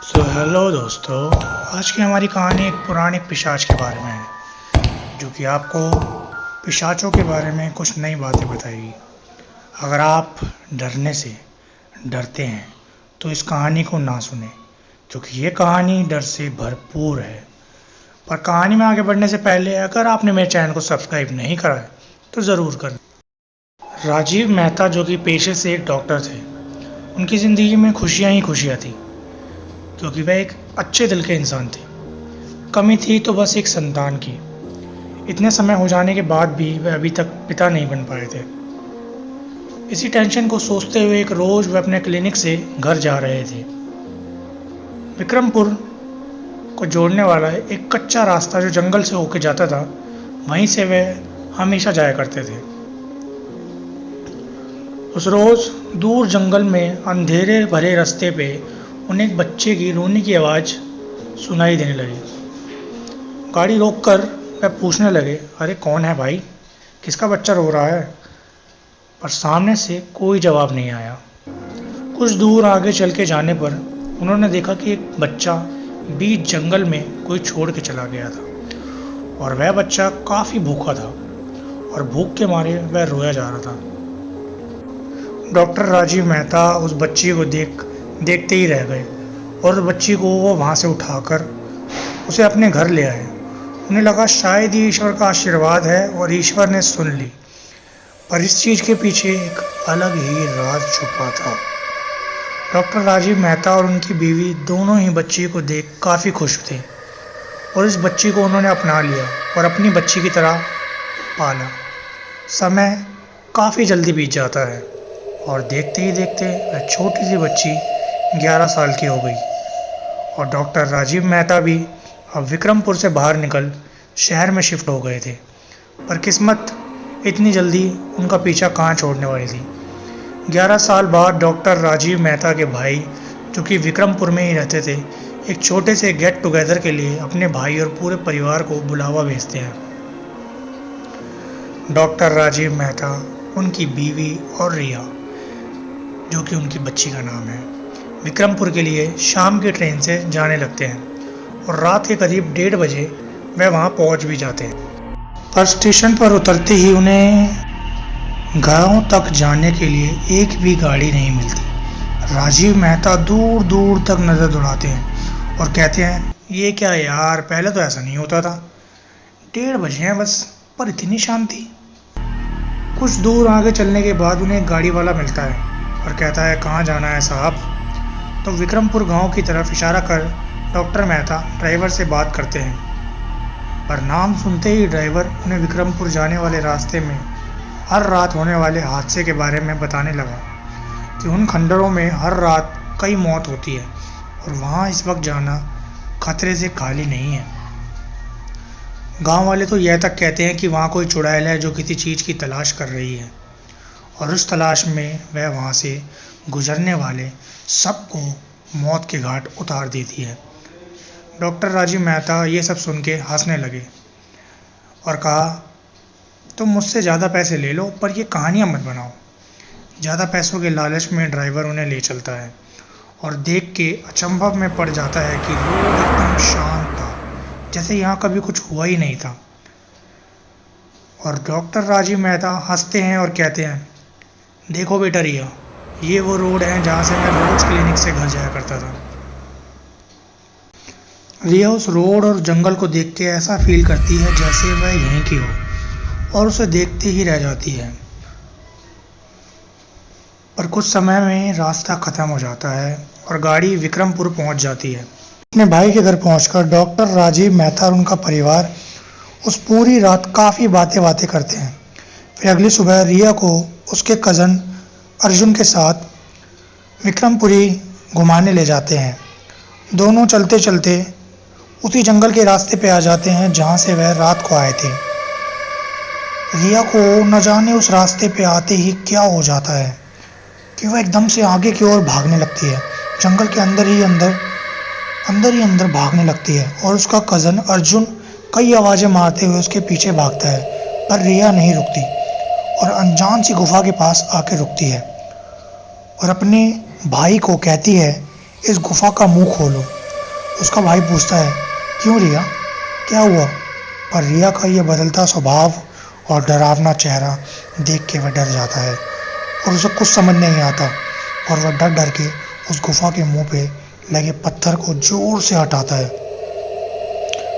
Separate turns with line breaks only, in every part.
Hello दोस्तों। आज की हमारी कहानी एक पुराने पिशाच के बारे में है, जो कि आपको पिशाचों के बारे में कुछ नई बातें बताएगी। अगर आप डरने से डरते हैं तो इस कहानी को ना सुने, क्योंकि ये कहानी डर से भरपूर है। पर कहानी में आगे बढ़ने से पहले अगर आपने मेरे चैनल को सब्सक्राइब नहीं करा है तो ज़रूर करें। राजीव मेहता, जो कि पेशे से एक डॉक्टर थे, उनकी ज़िंदगी में खुशियाँ ही खुशियाँ थी, क्योंकि वह एक अच्छे दिल के इंसान थे। कमी थी तो बस एक संतान की। इतने समय हो जाने के बाद भी वह अभी तक पिता नहीं बन पाए थे। इसी टेंशन को सोचते हुए एक रोज़ वह अपने क्लिनिक से घर जा रहे थे। विक्रमपुर को जोड़ने वाला एक कच्चा रास्ता जो जंगल से होकर जाता था, वहीं से वह हमेशा जाया करते थे। उस रोज़ दूर जंगल में अंधेरे भरे रास्ते पे उन्हें एक बच्चे की रोने की आवाज़ सुनाई देने लगी। गाड़ी रोककर वह पूछने लगे, अरे कौन है भाई, किसका बच्चा रो रहा है? पर सामने से कोई जवाब नहीं आया। कुछ दूर आगे चल के जाने पर उन्होंने देखा कि एक बच्चा बीच जंगल में कोई छोड़ के चला गया था, और वह बच्चा काफ़ी भूखा था और भूख के मारे वह रोया जा रहा था। डॉक्टर राजीव मेहता उस बच्ची को देखते ही रह गए, और उस बच्ची को वो वहाँ से उठाकर उसे अपने घर ले आए। उन्हें लगा शायद ये ईश्वर का आशीर्वाद है और ईश्वर ने सुन ली, पर इस चीज़ के पीछे एक अलग ही राज छुपा था। डॉक्टर राजीव मेहता और उनकी बीवी दोनों ही बच्ची को देख काफ़ी खुश थे, और इस बच्ची को उन्होंने अपना लिया और अपनी बच्ची की तरह पाला। समय काफ़ी जल्दी बीत जाता है, और देखते ही देखते वह छोटी सी बच्ची 11 साल की हो गई, और डॉक्टर राजीव मेहता भी अब विक्रमपुर से बाहर निकल शहर में शिफ्ट हो गए थे। पर किस्मत इतनी जल्दी उनका पीछा कहाँ छोड़ने वाली थी। 11 साल बाद डॉक्टर राजीव मेहता के भाई, जो कि विक्रमपुर में ही रहते थे, एक छोटे से गेट टुगेदर के लिए अपने भाई और पूरे परिवार को बुलावा भेजते हैं। डॉक्टर राजीव मेहता, उनकी बीवी और रिया, जो कि उनकी बच्ची का नाम है, विक्रमपुर के लिए शाम की ट्रेन से जाने लगते हैं, और रात के करीब 1:30 बजे वह वहाँ पहुँच भी जाते हैं। पर स्टेशन पर उतरते ही उन्हें गाँव तक जाने के लिए एक भी गाड़ी नहीं मिलती। राजीव मेहता दूर दूर तक नज़र दौड़ाते हैं और कहते हैं, ये क्या यार, पहले तो ऐसा नहीं होता था। 1:30 बजे हैं बस, पर इतनी शांति। कुछ दूर आगे चलने के बाद उन्हें एक गाड़ी वाला मिलता है और कहता है, कहाँ जाना है साहब? तो विक्रमपुर गांव की तरफ इशारा कर डॉक्टर मेहता ड्राइवर से बात करते हैं, पर नाम सुनते ही ड्राइवर उन्हें विक्रमपुर जाने वाले रास्ते में हर रात होने वाले हादसे के बारे में बताने लगा कि उन खंडरों में हर रात कई मौत होती है, और वहाँ इस वक्त जाना खतरे से खाली नहीं है। गांव वाले तो यह तक कहते हैं कि वहाँ कोई चुड़ैल है जो किसी चीज़ की तलाश कर रही है, और उस तलाश में वह वहाँ से गुजरने वाले सबको मौत के घाट उतार देती है। डॉक्टर राजीव मेहता ये सब सुन के हंसने लगे और कहा, तुम मुझसे ज़्यादा पैसे ले लो, पर ये कहानियाँ मत बनाओ। ज़्यादा पैसों के लालच में ड्राइवर उन्हें ले चलता है, और देख के अचंभव में पड़ जाता है कि रोड एकदम शांत था, जैसे यहाँ कभी कुछ हुआ ही नहीं था। और डॉक्टर राजीव मेहता हंसते हैं और कहते हैं, देखो बेटा रिया, ये वो रोड है जहाँ से मैं रोज क्लिनिक से घर जाया करता था। रिया उस रोड और जंगल को देख के ऐसा फील करती है जैसे वह यहीं की हो, और उसे देखते ही रह जाती है। पर कुछ समय में रास्ता ख़त्म हो जाता है और गाड़ी विक्रमपुर पहुंच जाती है। अपने भाई के घर पहुंचकर डॉक्टर राजीव मेहता और उनका परिवार उस पूरी रात काफ़ी बातें करते हैं। फिर अगली सुबह रिया को उसके कज़न अर्जुन के साथ विक्रमपुरी घुमाने ले जाते हैं। दोनों चलते चलते उसी जंगल के रास्ते पे आ जाते हैं जहाँ से वह रात को आए थे। रिया को न जाने उस रास्ते पे आते ही क्या हो जाता है कि वह एकदम से आगे की ओर भागने लगती है। जंगल के अंदर ही अंदर भागने लगती है, और उसका कज़न अर्जुन कई आवाज़ें मारते हुए उसके पीछे भागता है, पर रिया नहीं रुकती और अनजान सी गुफा के पास आके रुकती है और अपने भाई को कहती है इस गुफा का मुंह खोलो। उसका भाई पूछता है, क्यों रिया, क्या हुआ? पर रिया का ये बदलता स्वभाव और डरावना चेहरा देख के वह डर जाता है और उसे कुछ समझ नहीं आता और वह डर डर के उस गुफा के मुंह पे लगे पत्थर को जोर से हटाता है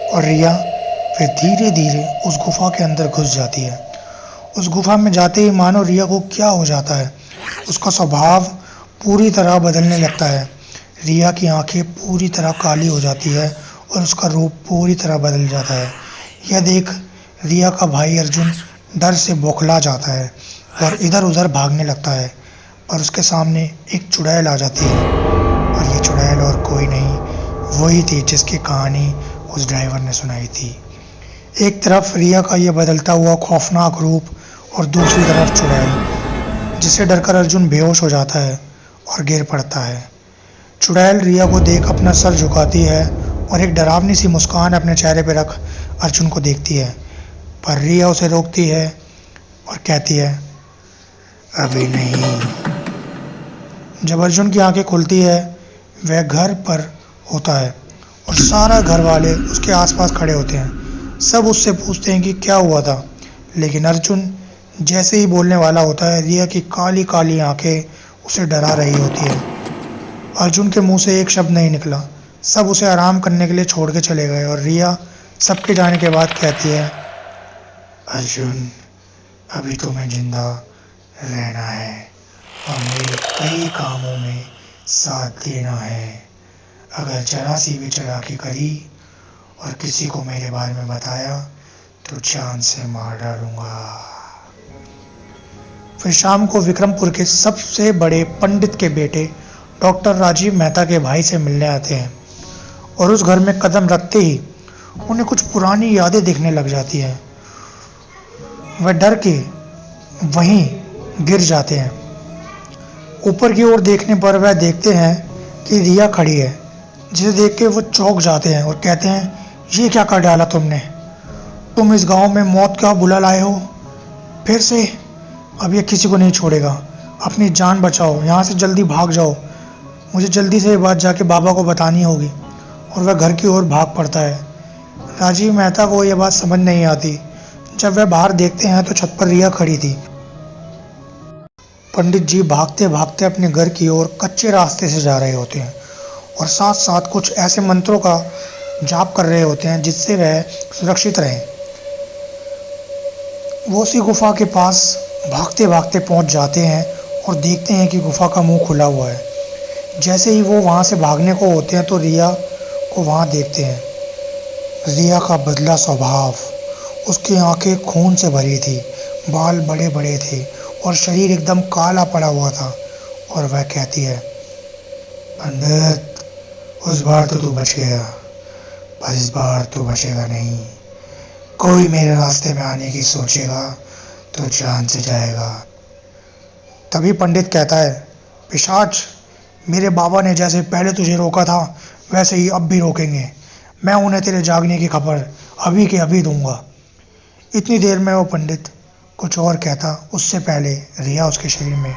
और रिया फिर धीरे धीरे उस गुफा के अंदर घुस जाती है। उस गुफा में जाते ही मानो रिया को क्या हो जाता है, उसका स्वभाव पूरी तरह बदलने लगता है। रिया की आंखें पूरी तरह काली हो जाती है और उसका रूप पूरी तरह बदल जाता है। यह देख रिया का भाई अर्जुन डर से बौखला जाता है और इधर उधर भागने लगता है, पर उसके सामने एक चुड़ैल आ जाती है और ये चुड़ैल और कोई नहीं, वही थी जिसकी कहानी उस ड्राइवर ने सुनाई थी। एक तरफ रिया का ये बदलता हुआ खौफनाक रूप और दूसरी तरफ चुड़ैल, जिससे डरकर अर्जुन बेहोश हो जाता है और गिर पड़ता है। चुड़ैल रिया को देख अपना सर झुकाती है और एक डरावनी सी मुस्कान अपने चेहरे पर रख अर्जुन को देखती है, पर रिया उसे रोकती है और कहती है, अभी नहीं। जब अर्जुन की आंखें खुलती है वह घर पर होता है और सारा घर वाले उसके आसपास खड़े होते हैं। सब उससे पूछते हैं कि क्या हुआ था, लेकिन अर्जुन जैसे ही बोलने वाला होता है रिया की काली काली आंखें उसे डरा रही होती है। अर्जुन के मुंह से एक शब्द नहीं निकला। सब उसे आराम करने के लिए छोड़ के चले गए और रिया सबके जाने के बाद कहती है, अर्जुन अभी तुम्हें जिंदा रहना है और मेरे कई कामों में साथ देना है। अगर जरा सी भी चालाकी करी और किसी को मेरे बारे में बताया तो जान से मार डालूंगा। फिर शाम को विक्रमपुर के सबसे बड़े पंडित के बेटे डॉक्टर राजीव मेहता के भाई से मिलने आते हैं और उस घर में कदम रखते ही उन्हें कुछ पुरानी यादें दिखने लग जाती हैं। वह डर के वहीं गिर जाते हैं। ऊपर की ओर देखने पर वह देखते हैं कि रिया खड़ी है, जिसे देख के वो चौंक जाते हैं और कहते हैं, ये क्या कर डाला तुमने? तुम इस गांव में मौत का बुला लाए हो फिर से? अब ये किसी को नहीं छोड़ेगा। अपनी जान बचाओ, यहाँ से जल्दी भाग जाओ। मुझे जल्दी से ये बात जाके बाबा को बतानी होगी। और वह घर की ओर भाग पड़ता है। राजीव मेहता को यह बात समझ नहीं आती। जब वह बाहर देखते हैं तो छत पर रिया खड़ी थी। पंडित जी भागते भागते अपने घर की ओर कच्चे रास्ते से जा रहे होते हैं और साथ साथ कुछ ऐसे मंत्रों का जाप कर रहे होते हैं जिससे वह सुरक्षित रहें। वो उसी गुफा के पास भागते भागते पहुंच जाते हैं और देखते हैं कि गुफा का मुंह खुला हुआ है। जैसे ही वो वहां से भागने को होते हैं तो रिया को वहां देखते हैं। रिया का बदला स्वभाव, उसकी आंखें खून से भरी थी, बाल बड़े बड़े थे और शरीर एकदम काला पड़ा हुआ था। और वह कहती है, पंडित उस बार तो तू बच गया, पर इस बार तो बचेगा नहीं। कोई मेरे रास्ते में आने की सोचेगा तो जान से जाएगा। तभी पंडित कहता है, पिशाच, मेरे बाबा ने जैसे पहले तुझे रोका था वैसे ही अब भी रोकेंगे। मैं उन्हें तेरे जागने की खबर अभी के अभी दूंगा। इतनी देर में वो पंडित कुछ और कहता उससे पहले रिया उसके शरीर में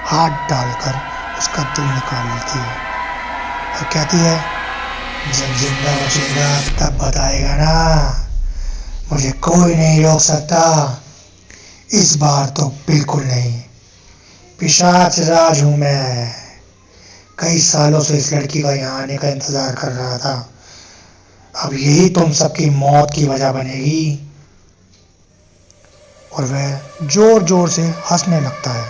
हाथ डालकर उसका दिल निकाल लेती है और कहती है, जब जिंदा बचेगा तब बताएगा ना, मुझे कोई नहीं रोक सकता। इस बार तो बिल्कुल नहीं। पिशाच राज हूं मैं। कई सालों से इस लड़की का यहाँ आने का इंतजार कर रहा था। अब यही तुम सबकी मौत की वजह बनेगी। और वह जोर जोर से हंसने लगता है।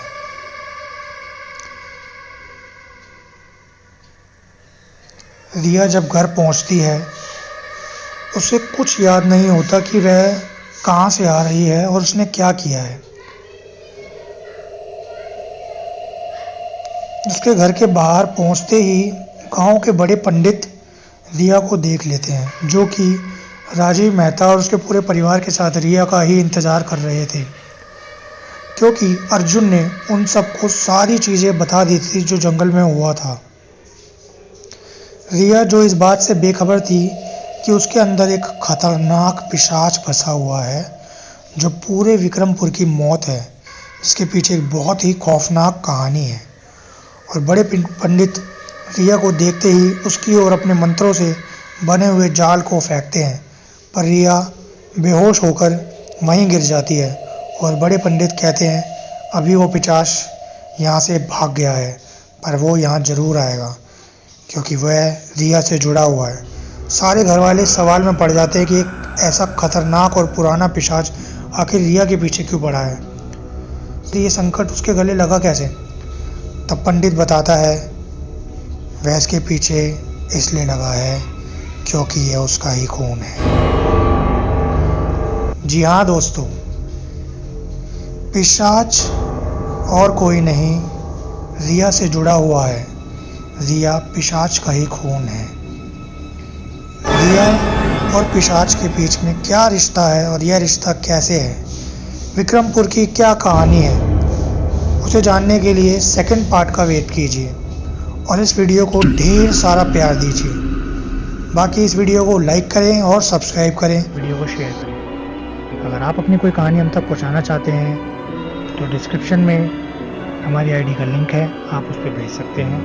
रिया जब घर पहुंचती है उसे कुछ याद नहीं होता कि वह कहाँ से आ रही है और उसने क्या किया है। उसके घर के बाहर पहुंचते ही गांव के बड़े पंडित रिया को देख लेते हैं, जो कि राजीव मेहता और उसके पूरे परिवार के साथ रिया का ही इंतज़ार कर रहे थे, क्योंकि अर्जुन ने उन सबको सारी चीज़ें बता दी थी जो जंगल में हुआ था। रिया जो इस बात से बेखबर थी कि उसके अंदर एक खतरनाक पिशाच फंसा हुआ है जो पूरे विक्रमपुर की मौत है, जिसके पीछे एक बहुत ही खौफनाक कहानी है। और बड़े पंडित रिया को देखते ही उसकी ओर अपने मंत्रों से बने हुए जाल को फेंकते हैं, पर रिया बेहोश होकर वहीं गिर जाती है और बड़े पंडित कहते हैं अभी वो पिशाच यहाँ से भाग गया है, पर वो यहाँ ज़रूर आएगा क्योंकि वह रिया से जुड़ा हुआ है। सारे घर वाले सवाल में पड़ जाते हैं कि एक ऐसा खतरनाक और पुराना पिशाच आखिर रिया के पीछे क्यों पड़ा है, तो ये संकट उसके गले लगा कैसे। तब पंडित बताता है वह इसके पीछे इसलिए लगा है क्योंकि यह उसका ही खून है। जी हाँ दोस्तों, पिशाच और कोई नहीं रिया से जुड़ा हुआ है। रिया पिशाच का ही खून है। रिया और पिशाच के बीच में क्या रिश्ता है और यह रिश्ता कैसे है, विक्रमपुर की क्या कहानी है, उसे जानने के लिए सेकंड पार्ट का वेट कीजिए और इस वीडियो को ढेर सारा प्यार दीजिए। बाकी इस वीडियो को लाइक करें और सब्सक्राइब करें, वीडियो को शेयर करें। अगर आप अपनी कोई कहानी हम तक पहुंचाना चाहते हैं तो डिस्क्रिप्शन में हमारी आईडी का लिंक है, आप उस पर भेज सकते हैं।